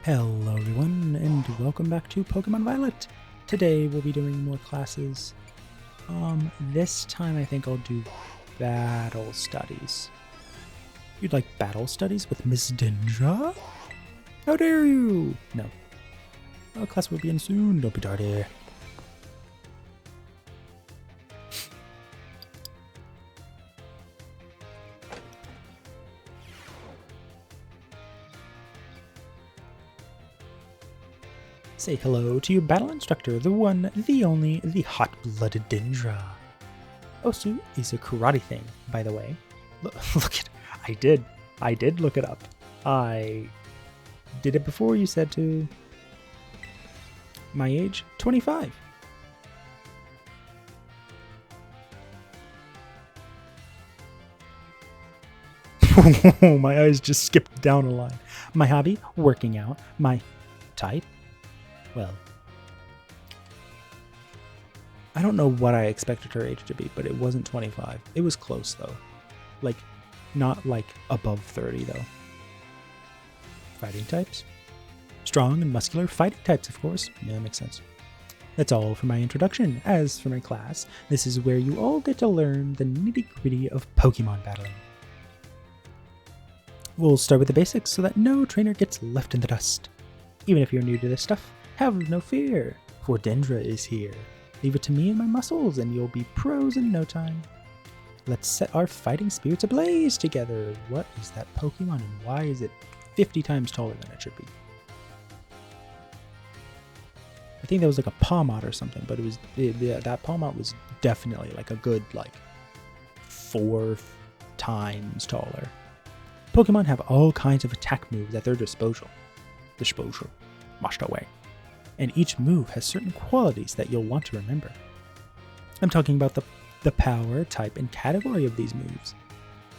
Hello everyone, and welcome back to Pokemon Violet. Today we'll be doing more classes. This time I think I'll do battle studies. You'd like battle studies with Miss Dendra? How dare you! No. Class will begin soon, don't be tardy. Say hello to your battle instructor, the one, the only, the hot-blooded Dendra. Osu is a karate thing, by the way. Look at, I did look it up. I did it before you said to. My age, 25. My eyes just skipped down a line. My hobby, working out. My type, well, I don't know what I expected her age to be, but it wasn't 25. It was close though. Like, not like above 30 though. Fighting types? Strong and muscular fighting types, of course. Yeah, that makes sense. That's all for my introduction. As for my class, this is where you all get to learn the nitty-gritty of Pokemon battling. We'll start with the basics so that no trainer gets left in the dust. Even if you're new to this stuff, have no fear, for Dendra is here. Leave it to me and my muscles, and you'll be pros in no time. Let's set our fighting spirits ablaze together. What is that Pokemon, and why is it 50 times taller than it should be? I think that was like a Palmot or something, but that Palmot was definitely like a good 4 times taller. Pokemon have all kinds of attack moves at their disposal. Washed away. And each move has certain qualities that you'll want to remember. I'm talking about the power, type, and category of these moves.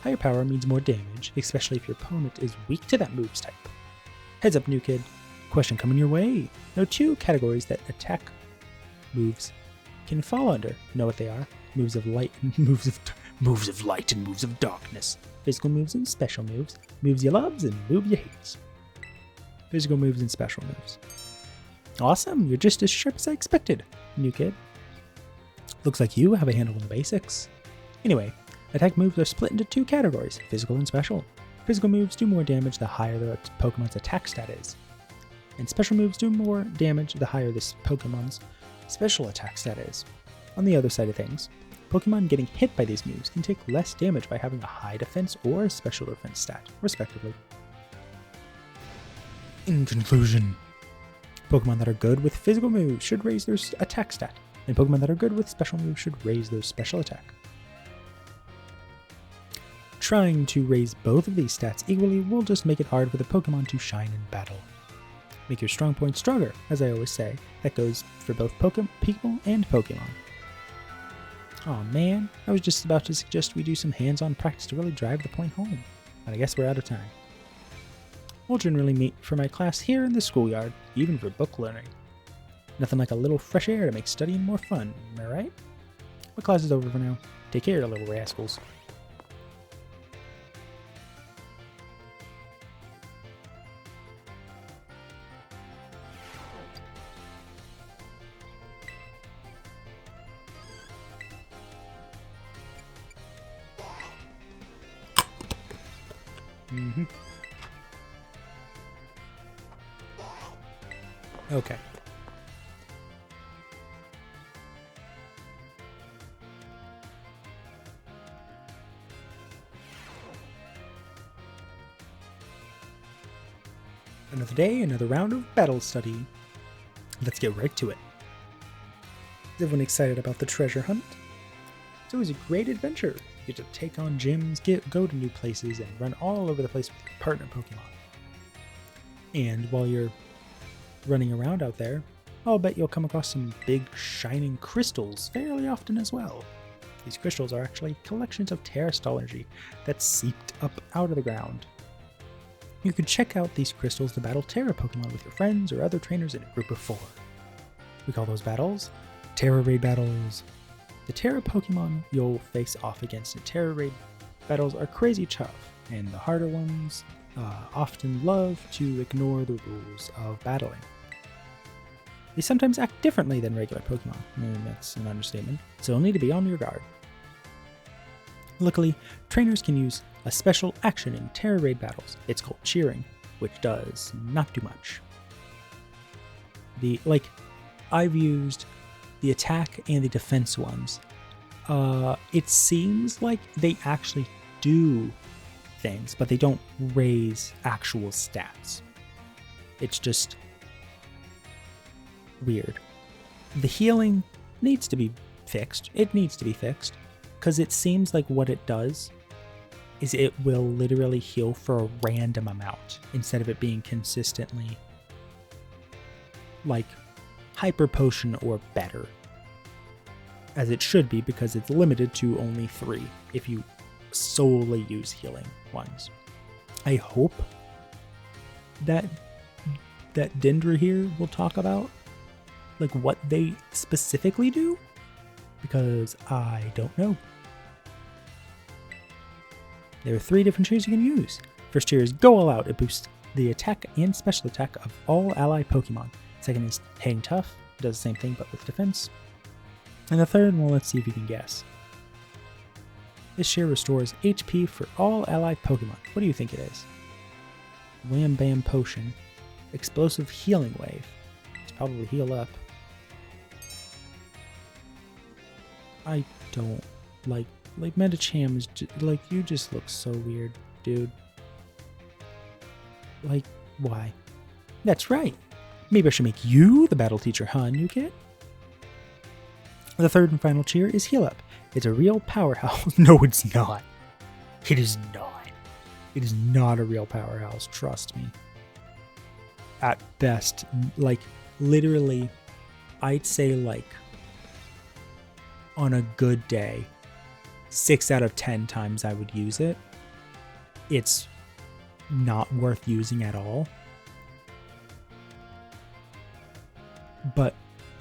Higher power means more damage, especially if your opponent is weak to that move's type. Heads up, new kid. Question coming your way. There are 2 categories that attack moves can fall under. Know what they are? Moves of light and moves of darkness. Physical moves and special moves. Moves you loves and moves you hates. Physical moves and special moves. Awesome, you're just as sharp as I expected, new kid. Looks like you have a handle on the basics. Anyway, attack moves are split into 2 categories, physical and special. Physical moves do more damage the higher the Pokemon's attack stat is. And special moves do more damage the higher this Pokemon's special attack stat is. On the other side of things, Pokemon getting hit by these moves can take less damage by having a high defense or a special defense stat, respectively. In conclusion, Pokemon that are good with physical moves should raise their attack stat, and Pokemon that are good with special moves should raise their special attack. Trying to raise both of these stats equally will just make it hard for the Pokemon to shine in battle. Make your strong points stronger, as I always say. That goes for both people and Pokemon. Aw man, I was just about to suggest we do some hands-on practice to really drive the point home, but I guess we're out of time. We'll generally meet for my class here in the schoolyard, even for book learning. Nothing like a little fresh air to make studying more fun, am I right? My class is over for now. Take care, little rascals. Okay. Another day, another round of battle study. Let's get right to it. Is everyone excited about the treasure hunt? It's always a great adventure. You get to take on gyms, go to new places, and run all over the place with your partner Pokemon. And while you're running around out there, I'll bet you'll come across some big shining crystals fairly often as well. These crystals are actually collections of Terrastal energy that seeped up out of the ground. You can check out these crystals to battle Terra Pokemon with your friends or other trainers in a group of 4. We call those battles Terra Raid battles. The Terra Pokemon you'll face off against in Terra Raid battles are crazy tough, and the harder ones often love to ignore the rules of battling. They sometimes act differently than regular Pokemon, and that's an understatement, so you'll need to be on your guard. Luckily, trainers can use a special action in Terra Raid battles. It's called cheering, which does not do much. I've used the attack and the defense ones. It seems like they actually do things, but they don't raise actual stats. It's just weird. The healing needs to be fixed. It needs to be fixed, because it seems like what it does is it will literally heal for a random amount instead of it being consistently like hyper potion or better, as it should be, because it's limited to only 3 if you solely use healing ones. I hope that Dendra here will talk about like what they specifically do, because I don't know. There are 3 different cheers you can use. First cheer is Go All Out. It boosts the attack and special attack of all ally Pokemon. Second is Hang Tough. It does the same thing but with defense. And the third, well, let's see if you can guess. This cheer restores HP for all ally Pokemon. What do you think it is? Wham Bam Potion. Explosive Healing Wave. It's probably Heal Up. I don't like Medicham is like, you just look so weird, dude. Like, why? That's right. Maybe I should make you the battle teacher, huh, new kid? The third and final cheer is Heal Up. It's a real powerhouse. No, it's not. It is not. It is not a real powerhouse, trust me. At best, like, literally, I'd say, like, on a good day, 6 out of 10 times I would use it. It's not worth using at all. But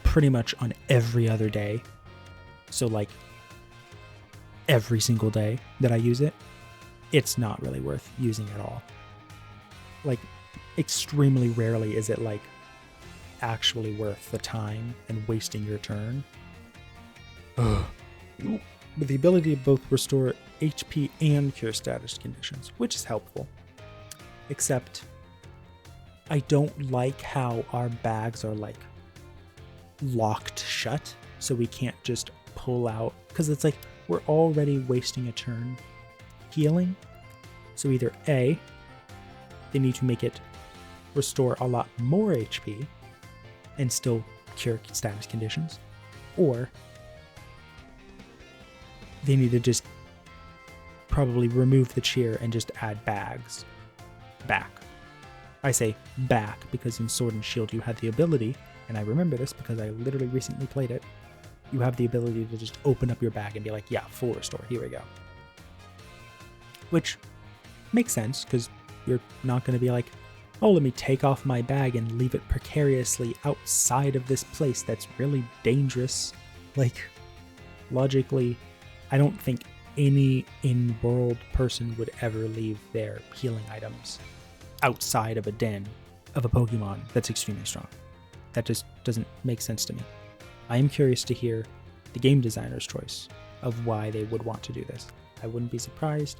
pretty much on every other day, so like every single day that I use it, it's not really worth using at all. Like, extremely rarely is it like actually worth the time and wasting your turn. Ugh. With the ability to both restore HP and cure status conditions, which is helpful. Except, I don't like how our bags are like locked shut, so we can't just pull out, because it's like we're already wasting a turn healing. So either A, they need to make it restore a lot more HP and still cure status conditions, or they need to just probably remove the cheer and just add bags back. I say back because in Sword and Shield you had the ability, and I remember this because I literally recently played it, you have the ability to just open up your bag and be like, yeah, full restore, here we go. Which makes sense, because you're not going to be like, oh, let me take off my bag and leave it precariously outside of this place that's really dangerous. Like, logically, I don't think any in-world person would ever leave their healing items outside of a den of a Pokemon that's extremely strong. That just doesn't make sense to me. I am curious to hear the game designer's choice of why they would want to do this. I wouldn't be surprised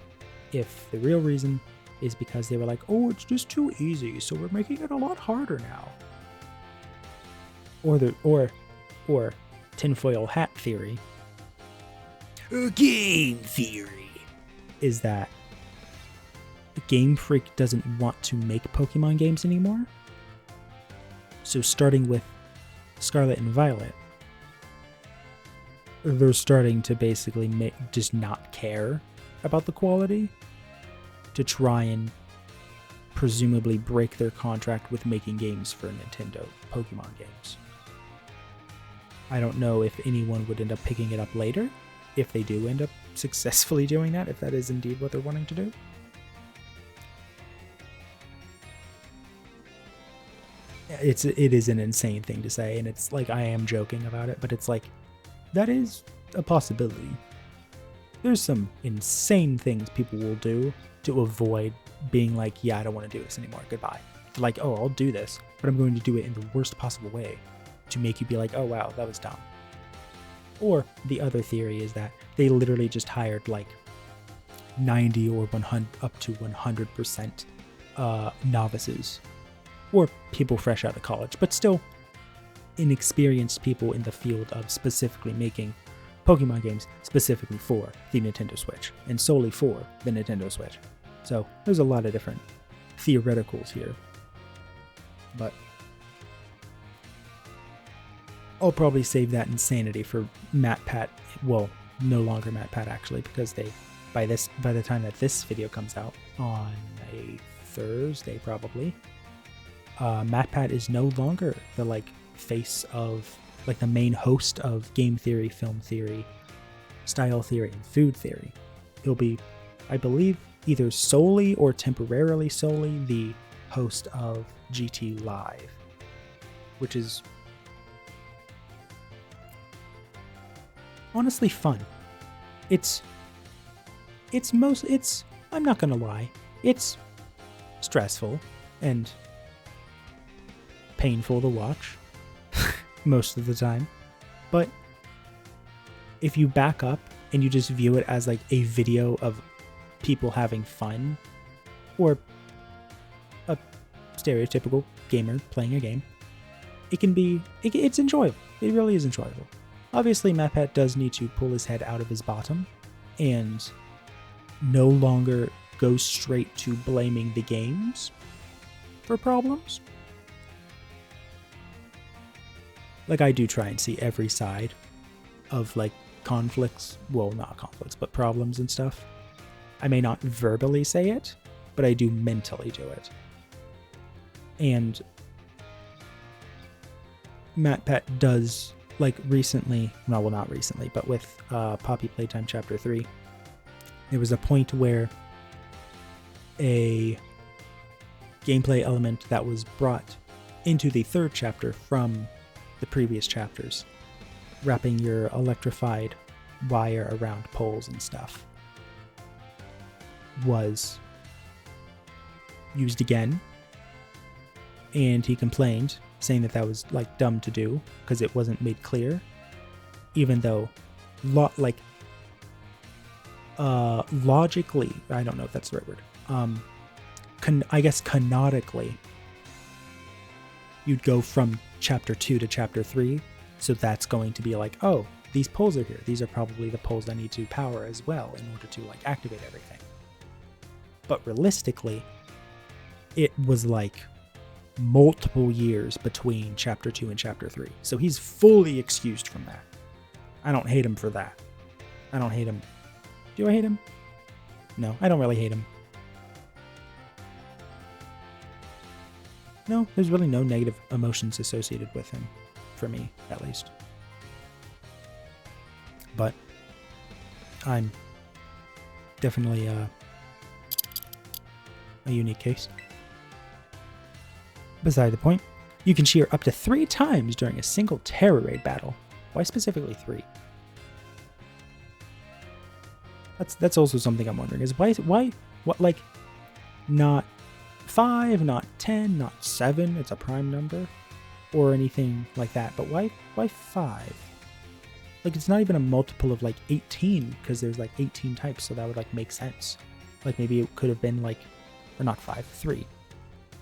if the real reason is because they were like, oh, it's just too easy, so we're making it a lot harder now. Or tinfoil hat theory. Game theory is that Game Freak doesn't want to make Pokemon games anymore. So starting with Scarlet and Violet, they're starting to basically just not care about the quality to try and presumably break their contract with making games for Nintendo Pokemon games. I don't know if anyone would end up picking it up later, if they do end up successfully doing that, if that is indeed what they're wanting to do. It is an insane thing to say, and it's like, I am joking about it, but it's like, that is a possibility. There's some insane things people will do to avoid being like, yeah, I don't want to do this anymore, goodbye. To like, oh, I'll do this, but I'm going to do it in the worst possible way to make you be like, oh wow, that was dumb. Or the other theory is that they literally just hired like 90 or 100 up to 100% novices, or people fresh out of college, but still inexperienced people in the field of specifically making Pokemon games specifically for the Nintendo Switch and solely for the Nintendo Switch. So there's a lot of different theoreticals here, but I'll probably save that insanity for MatPat. Well, no longer MatPat actually, because they by the time that this video comes out on a Thursday probably, MatPat is no longer the like face of like the main host of game theory, film theory, style theory, and food theory. He'll be, I believe, either solely or temporarily solely the host of GT Live, which is honestly fun. I'm not gonna lie, it's stressful and painful to watch most of the time, but if you back up and you just view it as like a video of people having fun, or a stereotypical gamer playing a game, it's enjoyable. It really is enjoyable. Obviously, MatPat does need to pull his head out of his bottom and no longer go straight to blaming the games for problems. Like, I do try and see every side of like conflicts, well, not conflicts, but problems and stuff. I may not verbally say it, but I do mentally do it. And MatPat does, like recently, well, not recently, but with Poppy Playtime Chapter 3, there was a point where a gameplay element that was brought into the third chapter from the previous chapters, wrapping your electrified wire around poles and stuff, was used again, and he complained, saying that was like dumb to do because it wasn't made clear, even though logically, I don't know if that's the right word, I guess canonically, you'd go from chapter 2 to chapter 3, so that's going to be like, oh, these poles are here, these are probably the poles I need to power as well in order to like activate everything. But realistically, it was like multiple years between chapter 2 and chapter 3, so he's fully excused from that. I don't hate him for that. I don't hate him. Do I hate him? No, I don't really hate him. No, there's really no negative emotions associated with him, for me, at least. But I'm definitely a unique case. Beside the point, you can cheer up to 3 times during a single Terror Raid battle. Why specifically 3? That's also something I'm wondering, is why what, like, not 5, not 10, not 7, it's a prime number, or anything like that, but why 5? Like, it's not even a multiple of like 18, because there's like 18 types, so that would like make sense. Like, maybe it could have been like, or not 5, 3.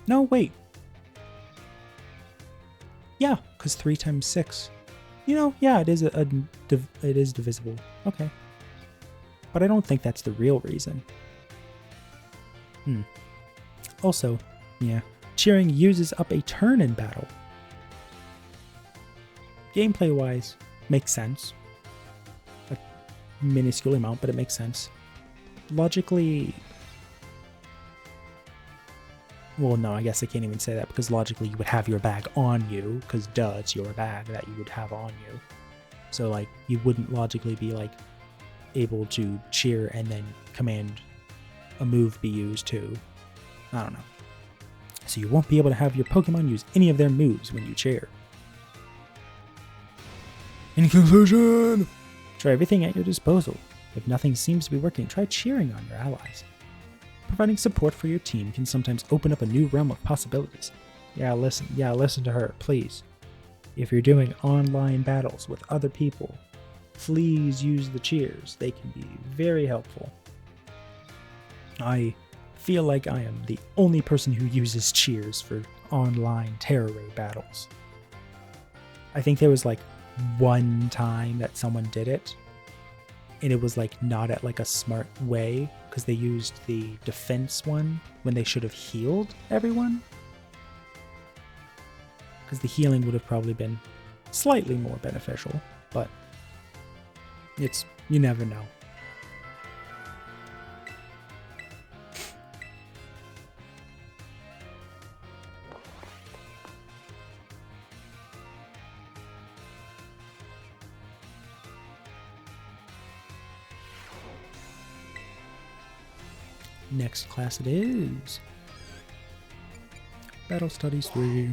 No, wait. Yeah, because 3 times 6. You know, yeah, it is it is divisible. Okay. But I don't think that's the real reason. Also, yeah, cheering uses up a turn in battle. Gameplay-wise, makes sense. A minuscule amount, but it makes sense. Logically, well, no, I guess I can't even say that, because logically you would have your bag on you, because duh, it's your bag that you would have on you. So, like, you wouldn't logically be, like, able to cheer and then command a move be used too. I don't know. So you won't be able to have your Pokemon use any of their moves when you cheer. In conclusion, try everything at your disposal. If nothing seems to be working, try cheering on your allies. Providing support for your team can sometimes open up a new realm of possibilities. Yeah, listen to her, please. If you're doing online battles with other people, please use the cheers. They can be very helpful. I feel like I am the only person who uses cheers for online terror raid battles. I think there was like one time that someone did it, and it was like not at like a smart way because they used the defense one when they should have healed everyone. Because the healing would have probably been slightly more beneficial, but you never know. Next class it is. Battle Studies 3.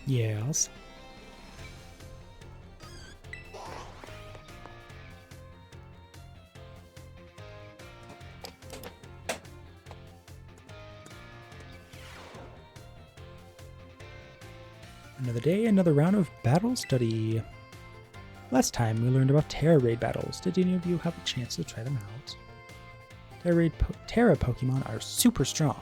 Yes. Another day, another round of battle study. Last time we learned about Terra Raid battles. Did any of you have a chance to try them out? Terra Pokemon are super strong,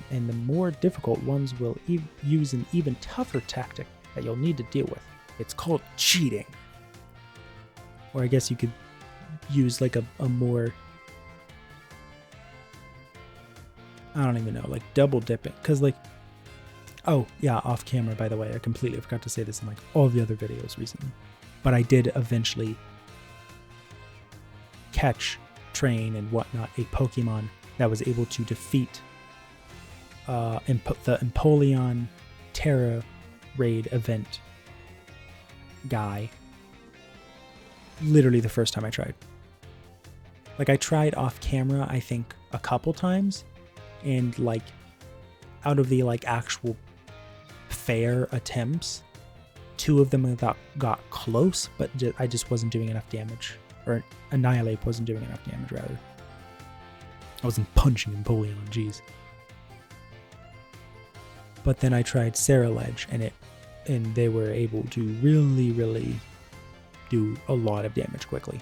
and the more difficult ones will use an even tougher tactic that you'll need to deal with. It's called cheating. Or I guess you could use like a more, I don't even know, like double dipping. Because like, oh yeah, off camera by the way, I completely forgot to say this in like all the other videos recently. But I did eventually catch, train, and whatnot a Pokemon that was able to defeat the Empoleon Terra Raid event guy literally the first time I tried. Like I tried off camera I think a couple times, and like out of the like actual fair attempts, 2 of them got close, but I just wasn't doing enough damage. Or Annihilate wasn't doing enough damage, rather. I wasn't punching Empoleon, jeez. But then I tried Ceruledge, and they were able to really, really do a lot of damage quickly.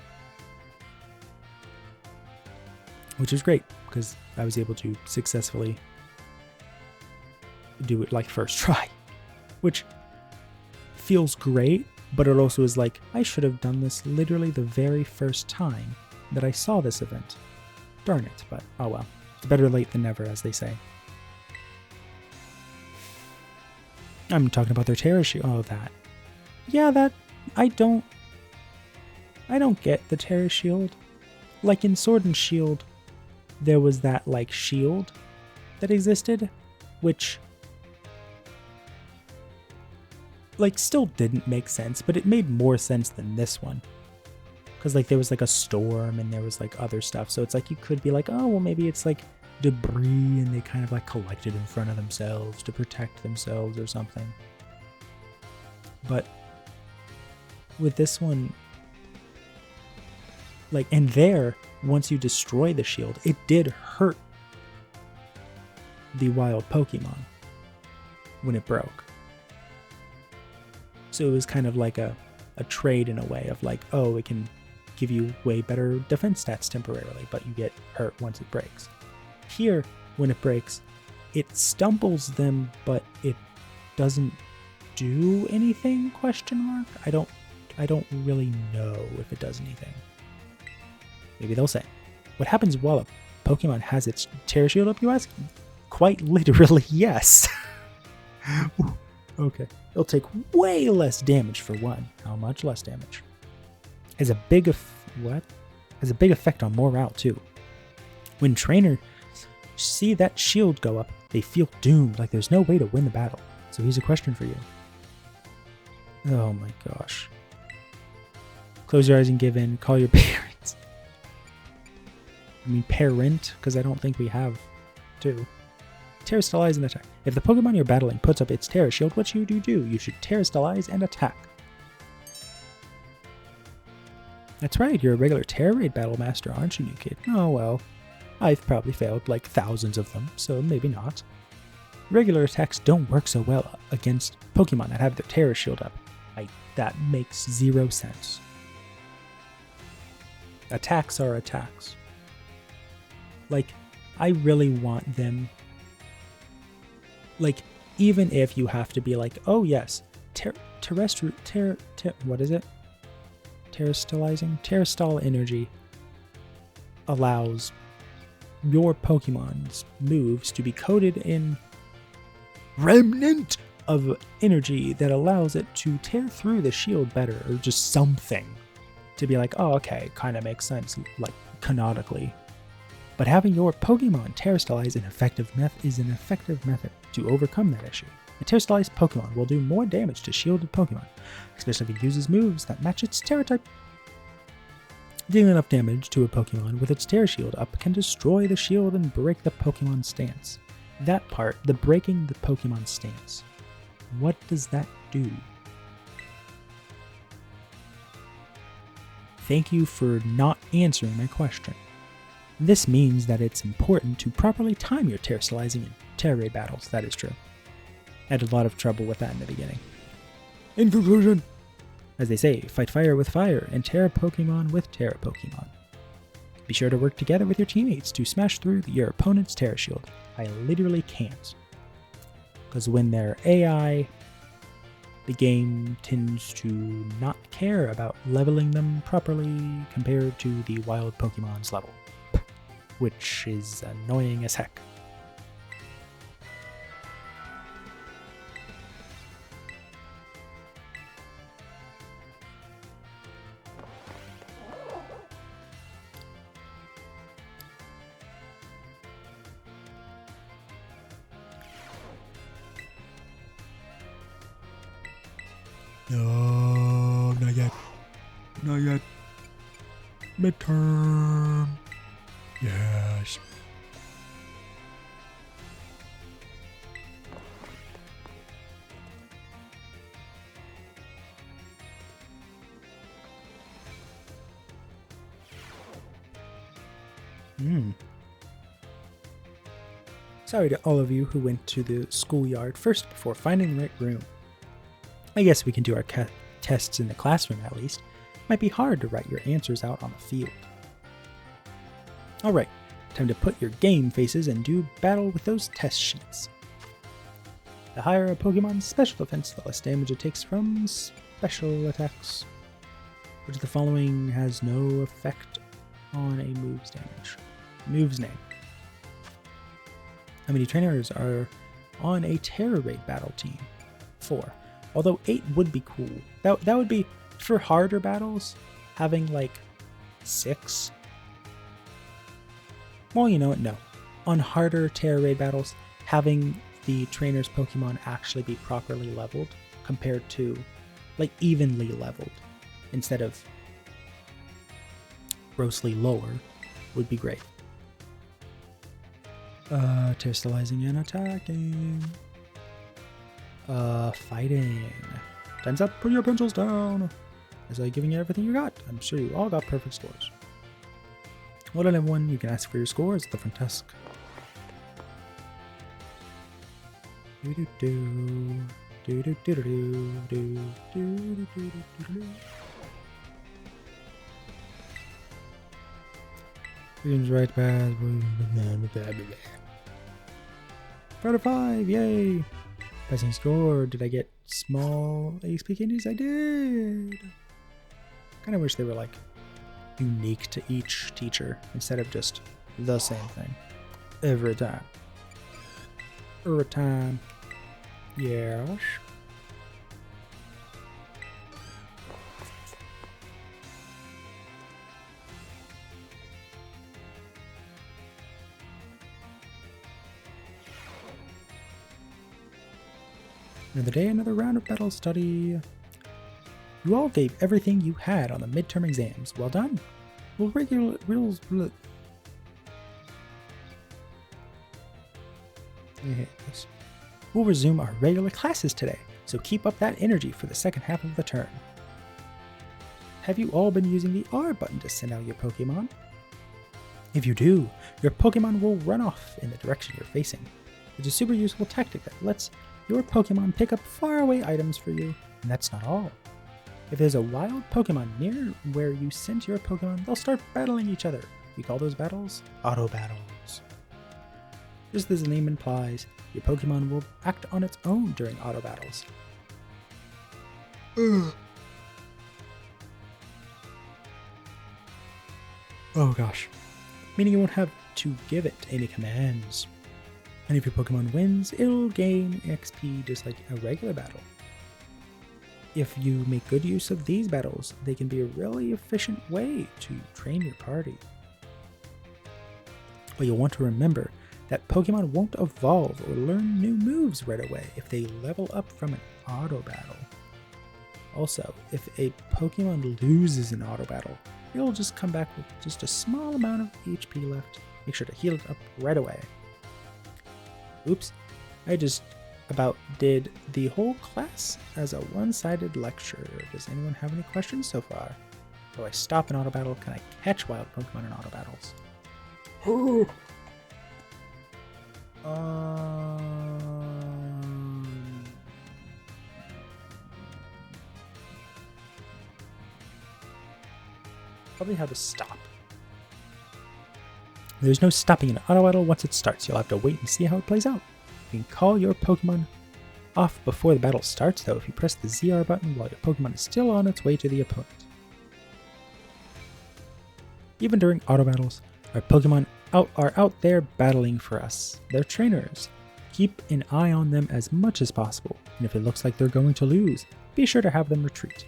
Which is great, because I was able to successfully do it like first try. Which feels great, but it also is like, I should have done this literally the very first time that I saw this event. Darn it, but oh well. It's better late than never, as they say. I'm talking about their Terra Shield. Oh, that. Yeah, that... I don't get the Terra Shield. Like in Sword and Shield, there was that, like, shield that existed, which... like still didn't make sense, but it made more sense than this one. Because like there was like a storm and there was like other stuff. So it's like you could be like, oh, well maybe it's like debris and they kind of like collected in front of themselves to protect themselves or something. But with this one, like, and there, once you destroy the shield, it did hurt the wild Pokemon when it broke. So it was kind of like a trade in a way of like, oh, it can give you way better defense stats temporarily, but you get hurt once it breaks. Here, when it breaks, it stumbles them, but it doesn't do anything, question mark? I don't really know if it does anything. Maybe they'll say. What happens while a Pokemon has its Terra Shield up, you ask? Quite literally, yes. Okay. It'll take way less damage for one. How much less damage? Has a big effect on morale too. When trainers see that shield go up, they feel doomed, like there's no way to win the battle. So here's a question for you. Oh my gosh. Close your eyes and give in. Call your parents. I mean parent, because I don't think we have two. Terrestrialize and attack. If the Pokemon you're battling puts up its Terra Shield, what should you do? You should Terrestrialize and attack. That's right, you're a regular Terra Raid Battle Master, aren't you, new kid? Oh well. I've probably failed like thousands of them, so maybe not. Regular attacks don't work so well against Pokemon that have their Terra Shield up. That makes zero sense. Attacks are attacks. Like, I really want them... Like, even if you have to be like, oh yes, what is it? Terrestrial energy allows your Pokemon's moves to be coded in remnant of energy that allows it to tear through the shield better, or just something to be like, oh, okay, kind of makes sense, like canonically. But having your Pokemon terrestrialize is an effective method to overcome that issue. A terrestrialized Pokemon will do more damage to shielded Pokemon, especially if it uses moves that match its Terra type. Dealing enough damage to a Pokemon with its Terra Shield up can destroy the shield and break the Pokemon stance. That part, the breaking the Pokemon stance, what does that do? Thank you for not answering my question. This means that it's important to properly time your terrestrializing and Terra Raid battles, that is true. I had a lot of trouble with that in the beginning. In conclusion, as they say, fight fire with fire and Terra Pokemon with Terra Pokemon. Be sure to work together with your teammates to smash through your opponent's Terra Shield. I literally can't. Because when they're AI, the game tends to not care about leveling them properly compared to the wild Pokemon's level, which is annoying as heck. No, not yet. Not yet. Midterm. Yes. Sorry to all of you who went to the schoolyard first before finding the right room. I guess we can do our tests in the classroom at least. Might be hard to write your answers out on the field. Alright, time to put your game faces and do battle with those test sheets. The higher a Pokemon's special defense, the less damage it takes from special attacks. Which of the following has no effect on a move's damage? Move's name. How many trainers are on a Terra Raid battle team? 4. Although 8 would be cool. That would be, for harder battles, having like 6. Well, you know what? No. On harder Terra Raid battles, having the trainer's Pokemon actually be properly leveled compared to, like, evenly leveled instead of grossly lower would be great. Terrestrializing and attacking. Fighting. Time's up, put your pencils down. As I giving you everything you got. I'm sure you all got perfect scores. Well done everyone, you can ask for your scores at the front desk. Game's right path. 4 out of 5, yay! Passing score, did I get small XP candies? I did! Kinda wish they were like unique to each teacher instead of just the same thing. Every time. Every time. Yes. Another day, another round of battle study. You all gave everything you had on the midterm exams. Well done. We'll resume our regular classes today, so keep up that energy for the second half of the term. Have you all been using the R button to send out your Pokemon? If you do, your Pokemon will run off in the direction you're facing. It's a super useful tactic that lets your Pokemon pick up faraway items for you, and that's not all. If there's a wild Pokemon near where you sent your Pokemon, they'll start battling each other. We call those battles auto battles. Just as the name implies, your Pokemon will act on its own during auto battles. Oh gosh. Meaning you won't have to give it any commands. And if your Pokemon wins, it'll gain XP just like a regular battle. If you make good use of these battles, they can be a really efficient way to train your party. But you'll want to remember that Pokemon won't evolve or learn new moves right away if they level up from an auto battle. Also, if a Pokemon loses an auto battle, it'll just come back with just a small amount of HP left. Make sure to heal it up right away. Oops, I just about did the whole class as a one-sided lecture. Does anyone have any questions so far? Do I stop an auto battle? Can I catch wild Pokemon in auto battles? Probably how to stop. There's no stopping an auto battle once it starts. You'll have to wait and see how it plays out. You can call your Pokemon off before the battle starts, though, if you press the ZR button while your Pokemon is still on its way to the opponent. Even during auto battles, our Pokemon are out there battling for us. They're trainers. Keep an eye on them as much as possible, and if it looks like they're going to lose, be sure to have them retreat.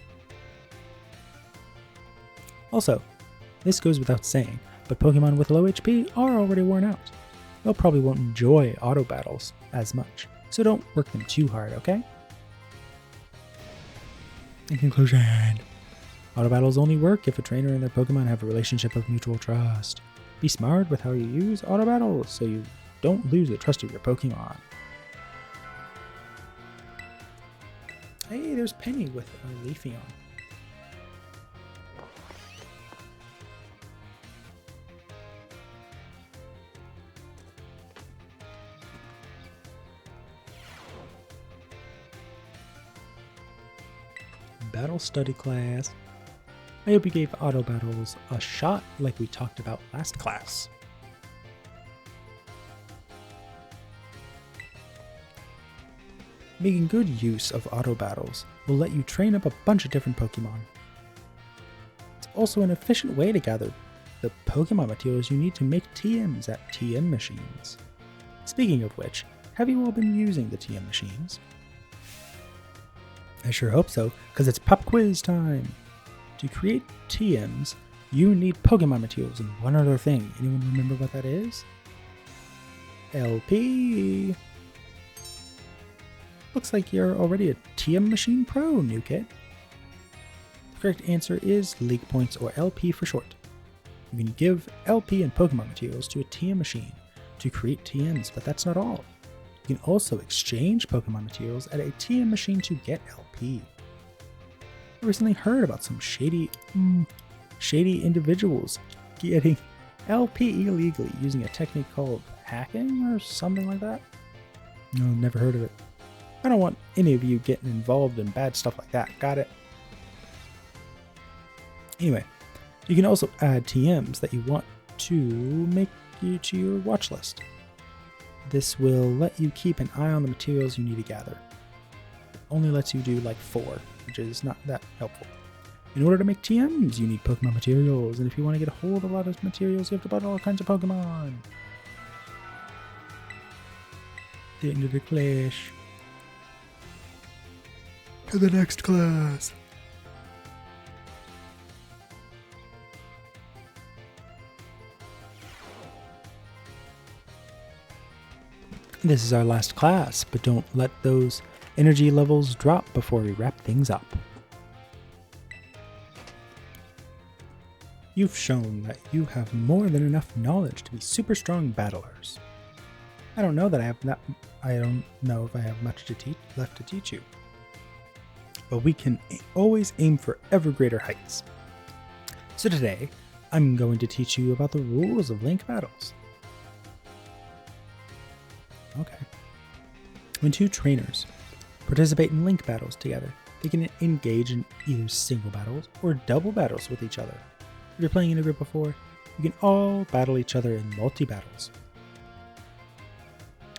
Also, this goes without saying, but Pokemon with low HP are already worn out. They'll probably won't enjoy auto battles as much, so don't work them too hard, okay? In conclusion, auto battles only work if a trainer and their Pokemon have a relationship of mutual trust. Be smart with how you use auto battles so you don't lose the trust of your Pokemon. Hey, there's Penny with a Leafeon. Battle study class. I hope you gave auto battles a shot like we talked about last class. Making good use of auto battles will let you train up a bunch of different Pokemon. It's also an efficient way to gather the Pokemon materials you need to make TMs at TM machines. Speaking of which, have you all been using the TM machines? I sure hope so, because it's pop quiz time! To create TMs, you need Pokemon materials and one other thing. Anyone remember what that is? LP! Looks like you're already a TM Machine Pro, new kid. The correct answer is League Points, or LP for short. You can give LP and Pokemon materials to a TM machine to create TMs, but that's not all. You can also exchange Pokemon materials at a TM machine to get LP. I recently heard about some shady individuals getting LP illegally using a technique called hacking or something like that. No, never heard of it. I don't want any of you getting involved in bad stuff like that, got it? Anyway, you can also add TMs that you want to make you to your watch list. This will let you keep an eye on the materials you need to gather. It only lets you do like 4, which is not that helpful. In order to make TMs, you need Pokemon materials, and if you want to get a hold of a lot of materials, you have to buy all kinds of Pokemon. The end of the clash. To the next class. This is our last class, but don't let those energy levels drop before we wrap things up. You've shown that you have more than enough knowledge to be super strong battlers. I don't know if I have much left to teach you. But we can always aim for ever greater heights. So today, I'm going to teach you about the rules of link battles. Okay. When two trainers participate in link battles together, they can engage in either single battles or double battles with each other. If you're playing in a group of 4, you can all battle each other in multi-battles.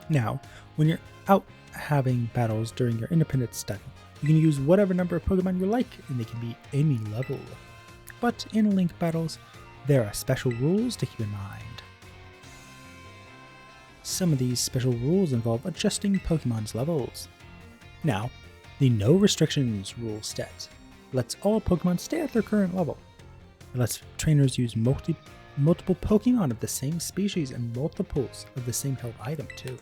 Now, when you're out having battles during your independent study, you can use whatever number of Pokemon you like, and they can be any level. But in link battles, there are special rules to keep in mind. Some of these special rules involve adjusting Pokemon's levels. Now, the no restrictions rule set lets all Pokemon stay at their current level. It lets trainers use multiple Pokemon of the same species and multiples of the same held item too.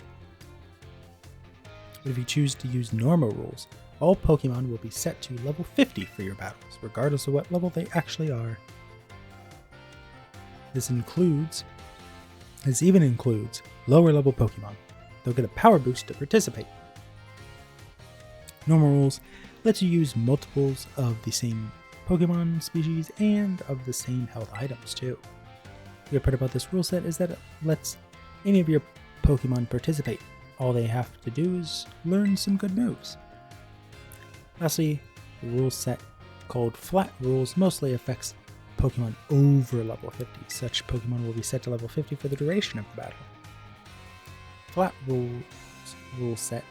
But if you choose to use normal rules, all Pokemon will be set to level 50 for your battles, regardless of what level they actually are. This even includes lower level Pokemon. They'll get a power boost to participate. Normal rules lets you use multiples of the same Pokemon species and of the same held items too. The good part about this rule set is that it lets any of your Pokemon participate. All they have to do is learn some good moves. Lastly, the rule set called Flat Rules mostly affects Pokemon over level 50. Such Pokemon will be set to level 50 for the duration of the battle. Flat Rules rule set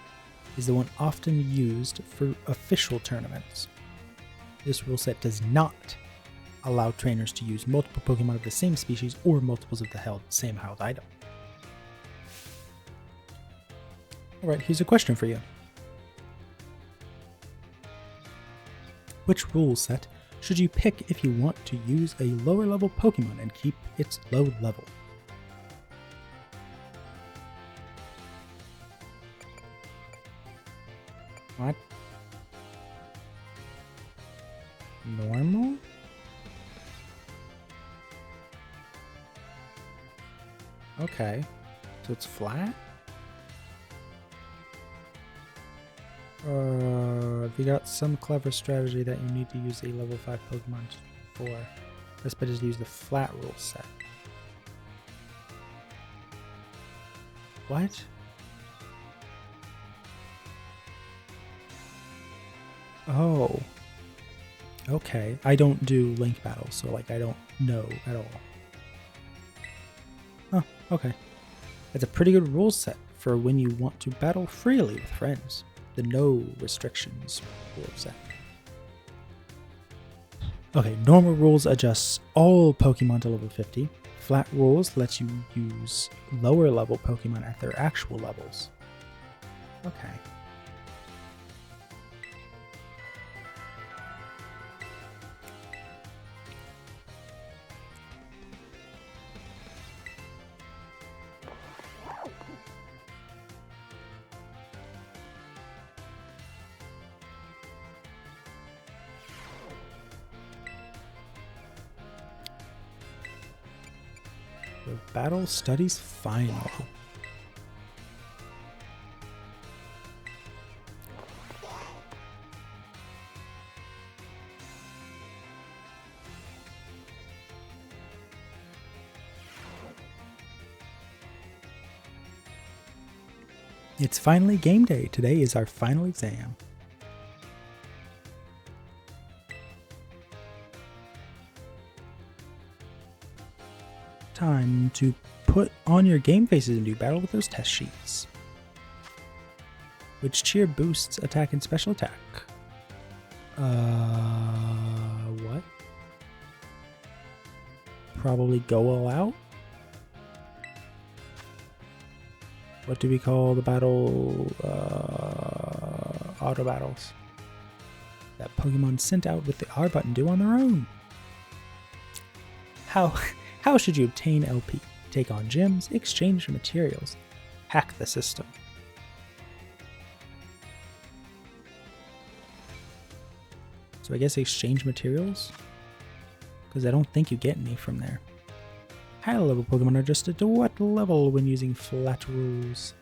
is the one often used for official tournaments. This rule set does not allow trainers to use multiple Pokemon of the same species or multiples of the same held item. Alright, here's a question for you. Which rule set should you pick if you want to use a lower level Pokemon and keep its low level? What? Normal? Okay, so it's flat? If you got some clever strategy that you need to use a level 5 Pokemon for, best bet is to use the flat rule set. What? Oh. Okay. I don't do link battles, so like I don't know at all. Oh, okay. That's a pretty good rule set for when you want to battle freely with friends. The no restrictions rule set. Okay, normal rules adjusts all Pokemon to level 50. Flat rules lets you use lower level Pokemon at their actual levels. Okay. The Battle Studies Final. It's finally game day. Today is our final exam. Time to put on your game faces and do battle with those test sheets. Which cheer boosts attack and special attack? What? Probably go all out? What do we call the battle, auto battles? That Pokemon sent out with the R button do on their own. How should you obtain LP? Take on gyms, exchange materials, hack the system. So I guess exchange materials? Because I don't think you get any from there. High level Pokemon are adjusted to what level when using flat rules?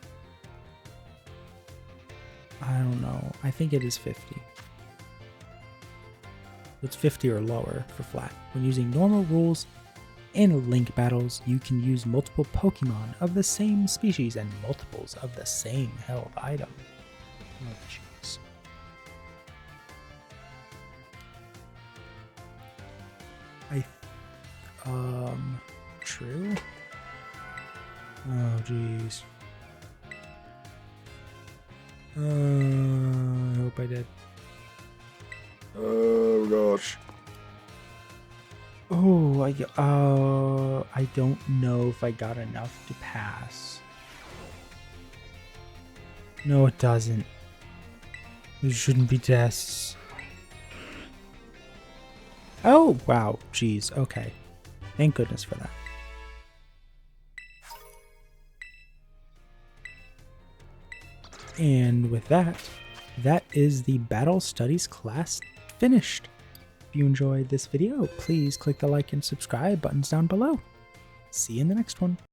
I don't know. I think it is 50. It's 50 or lower for flat. When using normal rules, In link battles, you can use multiple Pokemon of the same species and multiples of the same health item. Oh, jeez. True? Oh, jeez. I hope I did. Oh, gosh. Oh, I don't know if I got enough to pass. No, it doesn't. There shouldn't be tests. Oh, wow. Jeez. Okay. Thank goodness for that. And with that, that is the Battle Studies class finished. If you enjoyed this video, please click the like and subscribe buttons down below. See you in the next one.